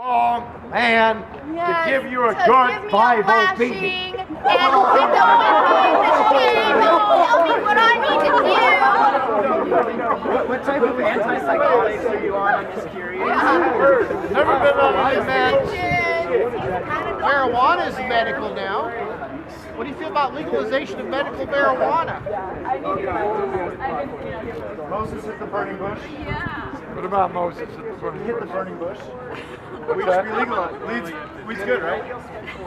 strong man to give you a good Bible beating. And don't tell me what I need to do. What type of antipsychotics are you on? I'm just curious. Never been on any meds. Marijuana is medical now. What do you feel about legalization of medical marijuana? Moses at the burning bush. Yeah. What about Moses at the burning bush? Hit the burning bush. What's We should that? be legalized. Weed's good, right?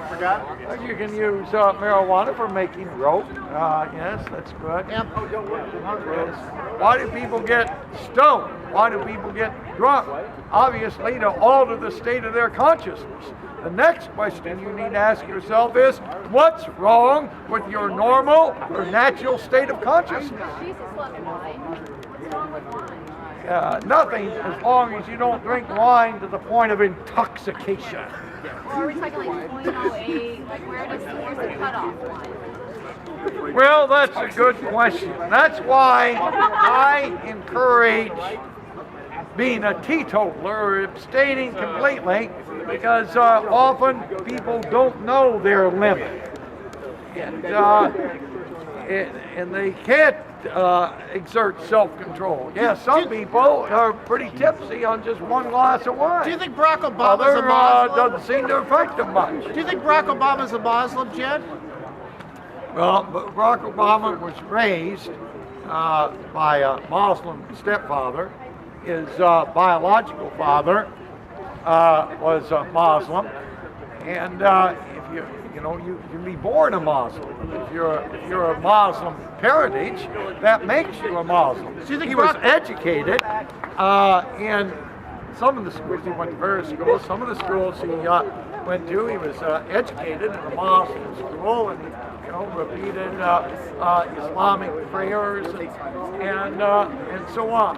Forgot? You can use marijuana for making rope. Yes, that's good. Yeah. Yes. Why do people get stoned? Why do people get drunk? Obviously, to alter the state of their consciousness. The next question you need to ask yourself is, what's wrong with your normal or natural state of consciousness? Jesus loves wine. What's wrong with wine? Nothing, as long as you don't drink wine to the point of intoxication. Or are we talking like 0.08? Like where's the cutoff line? Well, that's a good question. That's why I encourage being a teetotaler or abstaining completely, because often people don't know their limit. And they can't exert self-control. Yeah, some people are pretty tipsy on just one glass of wine. Do you think Barack Obama's a Other Muslim? doesn't seem to affect them much. Do you think Barack Obama's a Muslim, Jed? Well, Barack Obama was raised by a Muslim stepfather. His biological father was a Muslim, and if you can be born a Muslim. If you're a Muslim parentage, that makes you a Muslim. So you think he was educated in some of the schools. He went to various schools. Some of the schools he went to, he was educated in a Muslim school, and he repeated Islamic prayers and so on.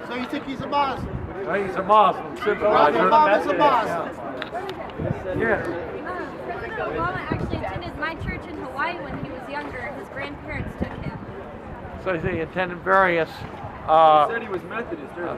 So you think he's a Muslim? He's a Muslim Barack sympathizer. Obama's a Muslim. Yes. President Obama actually attended my church in Hawaii when he was younger. His grandparents took him. So he attended various. He said he was Methodist, too.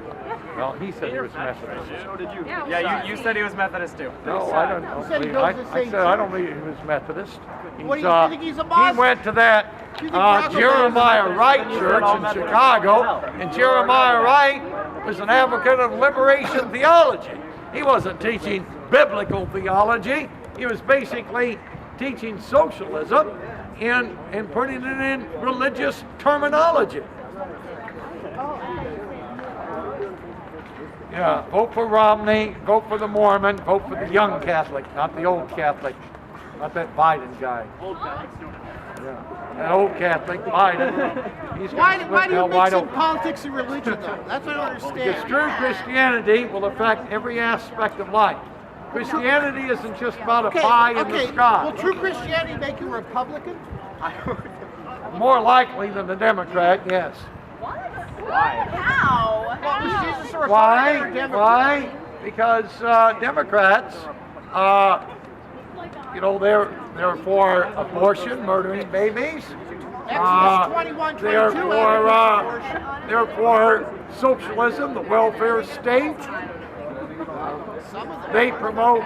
Well, he said he was Methodist. So did you. Yeah, you said he was Methodist, too. No, I don't know. said he goes to I St. said I don't believe he was Methodist. What do you think he's a Muslim? He went to that Do you think Barack Obama's Jeremiah a Wright Muslim? Church in Chicago, and Jeremiah Wright was an advocate of liberation theology. He wasn't teaching biblical theology. He was basically teaching socialism and putting it in religious terminology. Yeah, vote for Romney, vote for the Mormon, vote for the young Catholic, not the old Catholic, not that Biden guy. Yeah, that old Catholic, Biden. He's Why gonna do you split hell mix wide in open. politics and religion, though? That's what I don't Because understand. true Christianity will affect every aspect of life. Christianity isn't just about a pie in the sky. Will true Christianity make you a Republican? More likely than the Democrat, yes. How? Well, was Jesus a Republican or Why? Democrat? Why? Because Democrats, they're for abortion, murdering babies. Exodus 21:22. They're for socialism, the welfare state. They promote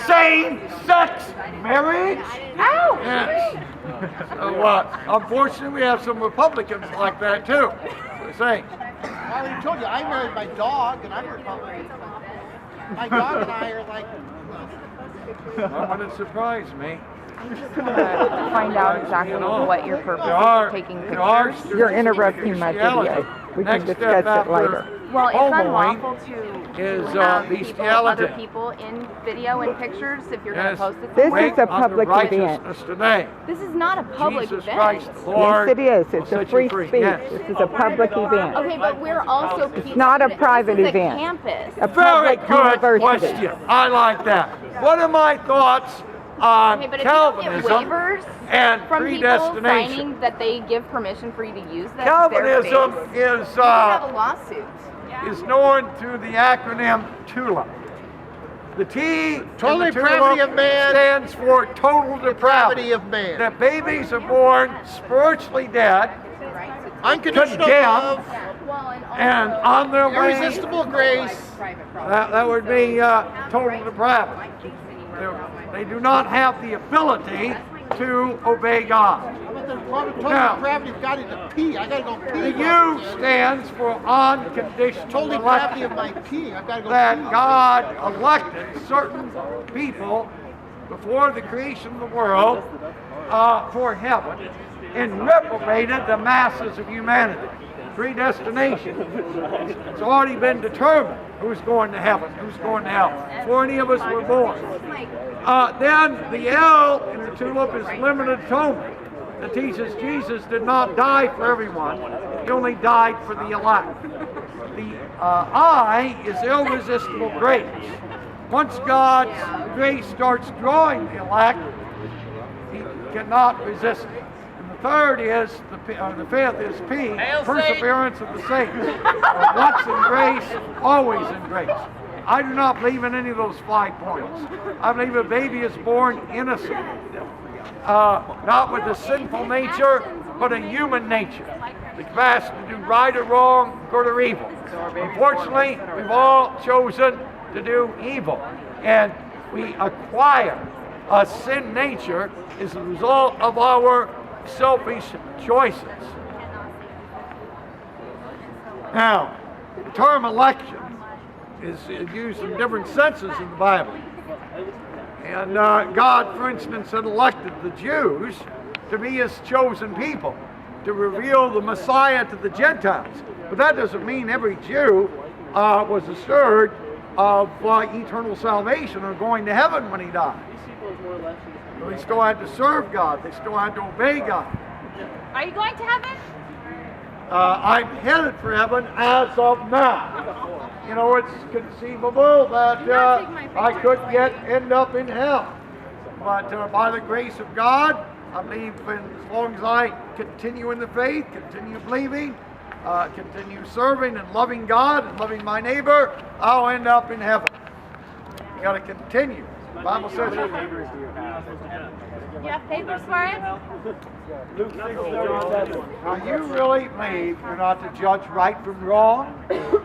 same-sex marriage. Ow! Yes. So, unfortunately, we have some Republicans like that too. We're saying. I already told you, I married my dog, and I'm a Republican. My dog and I are like... That wouldn't surprise me. Find out exactly what your purpose There are- is taking there are pictures. students You're in interrupting my bestiality. video. We can Next discuss step it after later. Well, it's homoing unlawful to is people, other bestiality. people in video and pictures if you're going Yes. to post it. This somewhere. is a public event. righteousn's today. This is not a public Jesus event. Christ, the Lord, Yes, it is. will It's a set free you free. speech. Yes. This is a public event. Okay, but we're also... It's not a private this is event. a campus. A Very public good university. question. I like that. What are my thoughts on Okay, but if you don't get Calvinism waivers and from people predestination? signing that they give permission for you to use that Calvinism space, is you could have a lawsuit. known through the acronym TULIP. The T Total in the depravity TULIP of man. stands for total depravity. Depravity of man. That babies are born spiritually dead, Unconditional condemned, love. Well, And on their way, Irresistible grace. that would be total depravity. They do not have the ability to obey God. But the total Now, depravity of God to pee. I gotta go pee. The U stands for unconditional Total depravity of election. my pee. I've gotta go That pee. God elected certain people before the creation of the world for heaven and reprobated the masses of humanity. Predestination. It's already been determined who's going to heaven, who's going to hell, before any of us were born. Then the L in the tulip is limited atonement. That teaches Jesus did not die for everyone. He only died for the elect. The I is irresistible grace. Once God's grace starts drawing the elect, he cannot resist it. And the third is, the fifth is P, perseverance of the saints. Once in grace, always in grace. I do not believe in any of those 5 points. I believe a baby is born innocent. Not with a sinful nature, but a human nature. The capacity to do right or wrong, good or evil. Unfortunately, we've all chosen to do evil. And we acquire a sin nature as a result of our selfish choices. Now, the term election is used in different senses in the Bible. And God, for instance, had elected the Jews to be his chosen people, to reveal the Messiah to the Gentiles. But that doesn't mean every Jew was assured of eternal salvation or going to heaven when he dies. They still had to serve God. They still had to obey God. Are you going to heaven? I'm headed for heaven as of now. You know, it's conceivable that I could end up in hell. But by the grace of God, I believe as long as I continue in the faith, continue believing, continue serving and loving God and loving my neighbor, I'll end up in heaven. You got to continue. The Bible says. You have papers for it? Now you really believe you're not to judge right from wrong?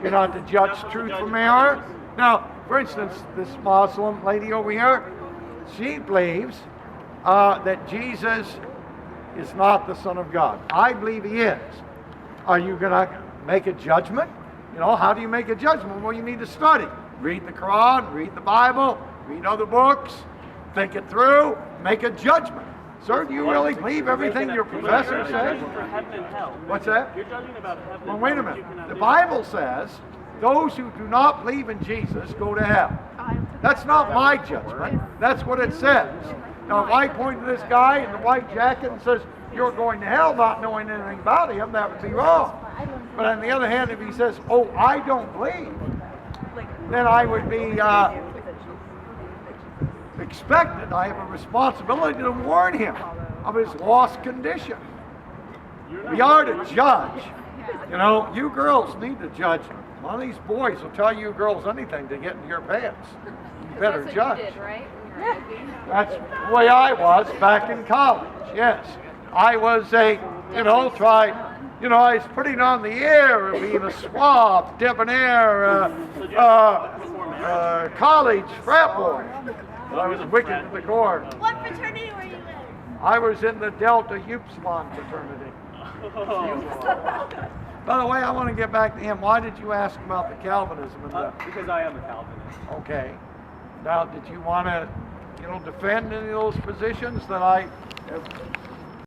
You're not to judge truth from error? Now, for instance, this Muslim lady over here, she believes that Jesus is not the Son of God. I believe he is. Are you going to make a judgment? You know, how do you make a judgment? Well, you need to study. Read the Quran, read the Bible, read other books, think it through, make a judgment. Sir, do you really believe everything your professor says? What's that? You're judging about heaven. Well, wait a minute. The Bible says those who do not believe in Jesus go to hell. That's not my judgment. That's what it says. Now, if I point to this guy in the white jacket and says, you're going to hell, not knowing anything about him, that would be wrong. But on the other hand, if he says, oh, I don't believe, then I would be expected. I have a responsibility to warn him of his lost condition. We are to judge. You know, you girls need to judge. One of these boys will tell you girls anything to get in your pants. You better That's judge. what you did, right? That's the way I was back in college, yes. I was I was putting on the air of being a suave, debonair, college frat boy. I was wicked to the core. What fraternity were you in? I was in the Delta Upsilon fraternity. By the way, I want to get back to him. Why did you ask about the Calvinism? Because I am a Calvinist. Okay. Now, did you want to, defend any of those positions that I have